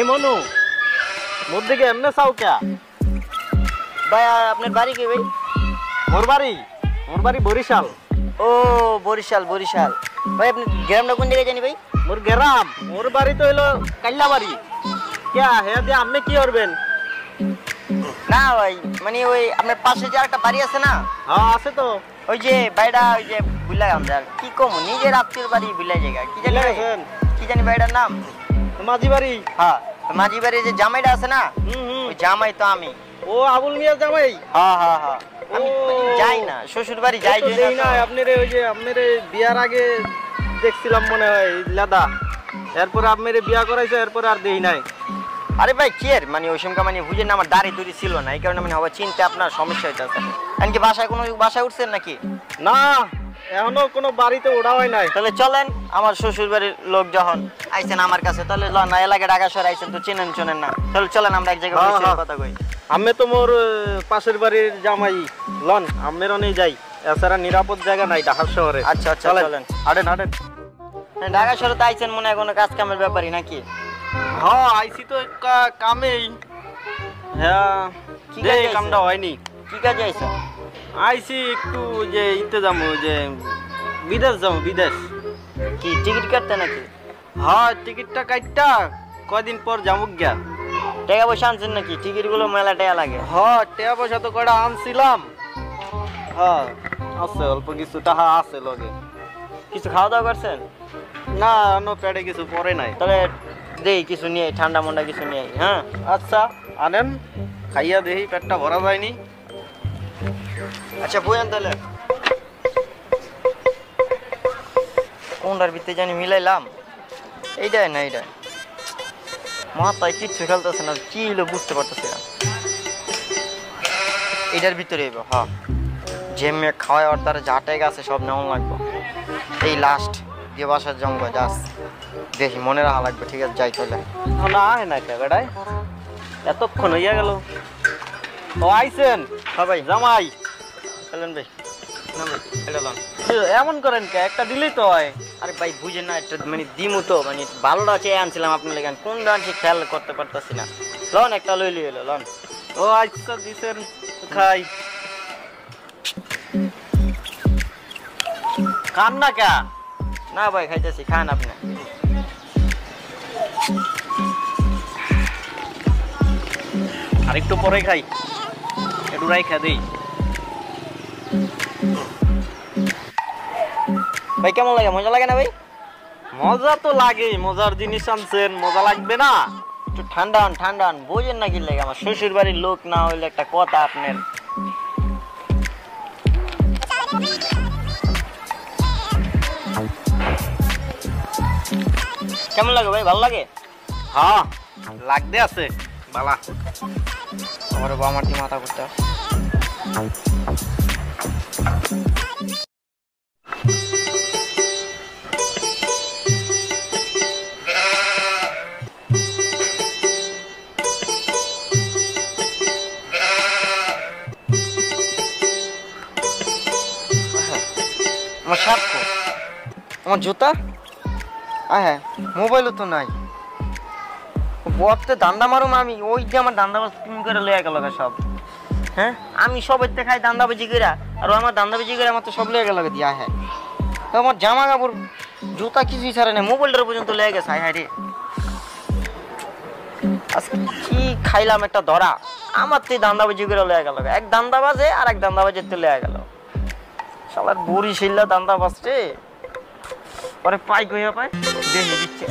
মনু মোর দিকে এমনে চাও কে? ভাই আপনার বাড়ি কি ভাই? মোর বাড়ি বরিশাল। ও বরিশাল বরিশাল। ভাই আপনি গ্রামটা কোন জায়গায় জানি ভাই? মোর গ্রাম, মোর বাড়ি তো হইলো কাল্লাবাড়ি। কে হে দিয়ে আপনি কি করবেন? না ভাই মানে ওই আপনার পাশে যে একটা বাড়ি আছে না? হ্যাঁ আছে তো। ওই যে বাড়িটা ওই যে বুলাই আমরা কি কম নিজের আত্মীয় বাড়ি বুলাই জায়গা কি জানি ভাই? কি জানি বাড়িটার নাম? মাঝি বাড়ি। হ্যাঁ মাঝি বাড়ির যে জামাইটা আছে না, ওই জামাই তো আমি। ও আবুল মিয়া জামাই? হ্যাঁ হ্যাঁ হ্যাঁ। আমি যাই না শ্বশুর বাড়ি যাই না। আপনারে ওই যে আপনারে বিয়ার আগে দেখছিলাম মনে হয় লাদা, এরপর আপনারে বিয়া করাইছে, এরপর আর দেই নাই। আরে ভাই কি এর মানে ওই সময় মানে বুঝেন না আমার দাড়ি দুড়ি ছিল না, এই কারণে মানে হবে চিনতে আপনার সমস্যা হইতেছে। এমনকি বাসায় উঠছেন নাকি? না এখনো কোনো বাড়িতে ওঠা হয় নাই। তাহলে চলেন আমার শ্বশুর বাড়ির লোক যখন আইছেন আমার কাছে, তাহলে না এলাকা ঢাকা শহর আইছেন তো চেনেন শোনেন না, তাহলে চলেন আমরা এক জায়গায় কথা কই। আমি তো মোর পাশের বাড়ির জামাই লন, আমের অনেক যাই, এছাড়া নিরাপদ জায়গা নাই ঢাকা শহরে। আচ্ছা আচ্ছা চলেন। হাঁটেন। ঢাকা শহরে তো আইছেন মনে হয় কোনো কাজ কামের ব্যাপারই নাকি? হ্যাঁ আইছি তো কামেই। হ্যাঁ কি কামটা হয়নি। কি কাজে আইছেন? আইছি একটু যে ইতে যাবো, যে বিদেশ যাবো, বিদেশ। কি টিকিট কাটতে নাকি? হ্যাঁ টিকিটটা কাটটা কয়দিন পর যাবো গিয়া। টাকা পয়সা আনছেন নাকি? টিকিট গুলো মেলা টাকা লাগে। হ্যাঁ টাকা পয়সা তো কয়টা আনছিলাম। হ্যাঁ আছে অল্প কিছু টাকা আছে লগে। কিছু খাওয়া দাওয়া করছেন? না অন্য পেটে কিছু পরে নাই। তাহলে দেই কিছু নিয়ে ঠান্ডা মন্ডা কিছু নিয়ে। হ্যাঁ আচ্ছা আনেন, খাইয়া দেখি পেটটা ভরা যায়নি। আচ্ছা বইয়েন তাহলে কোনটার ভিতরে জানি মিলাইলাম, এইটাই না এইটাই মাথায় কিচ্ছু খেলতেছে না, কি হলো বুঝতে পারতেছি না। এটার ভিতরে হ্যাঁ যে মেয়ে খাওয়ায় ওর দ্বারা যা টাকা আছে সব নেওয়া লাগবে। এই লাস্ট দিয়ে বাসার জঙ্গ যাস দেখি মনে রাখা লাগবে। ঠিক আছে যাই তাহলে। না আয় না বেড়ায়, এতক্ষণ হইয়া গেল। ও আইছেন? হ্যাঁ ভাই জামাই চলেন ভাই। এমন করেন কে? একটা দিলেই তো হয়। আরে ভাই বুঝেন না একটা মানে দিমু তো মানে ভালোটা চেয়ে আনছিলাম আপনার লেগে, কোন ডান্সে খেয়াল করতে পারতাছি না। লন একটা লইলি এলো লন। ও আচ্ছা দিছেন খাই। খান না কে? না ভাই খাইতেছি, খান আপনি। আর একটু পরে খাই, একটু রাইখা দেই। ভাই কেমন লাগে? মজা লাগে না ভাই? মজা তো লাগে, মজার জিনিস আনছেন, মজা লাগবে না? একটু ঠান্ডা হন ঠান্ডা হন, বোঝেন না কি লাগে? আমার শ্বশুর বাড়ির লোক না হইলে একটা কথা আপনার। কেমন লাগে ভাই? ভালো লাগে? হ্যাঁ লাগতে আছে বালা। আমার আমার কি মাথা করতে আমার শার্ট, আমার জুতা, হ্যাঁ মোবাইলও তো নাই। বর্তে দান্দা মারুম আমি, ওই যে আমার দান্দাবাজ পিন করে লয়ে গেল সব। হ্যাঁ আমি সবের দেখাই দান্দাবাজি করে, আর আমার দান্দাবাজি করে আমার তো সব লয়ে গেল দিয়া। হ্যাঁ তো আমার জামা কাপড় জুতা কিছুই ছাড়ে না, মোবাইলটার পর্যন্ত লয়ে গেছে। হ্যাঁ রে আজকে কি খাইলাম একটা ধরা, আমার তো দান্দাবাজি করে লয়ে গেল। এক দান্দাবাজে আর এক দান্দাবাজের তো লয়ে গেল। সবার বুড়ি শিল্লা দান্দাবাজ রে, পরে পাই কইয়া পায় দেখে দিচ্ছে।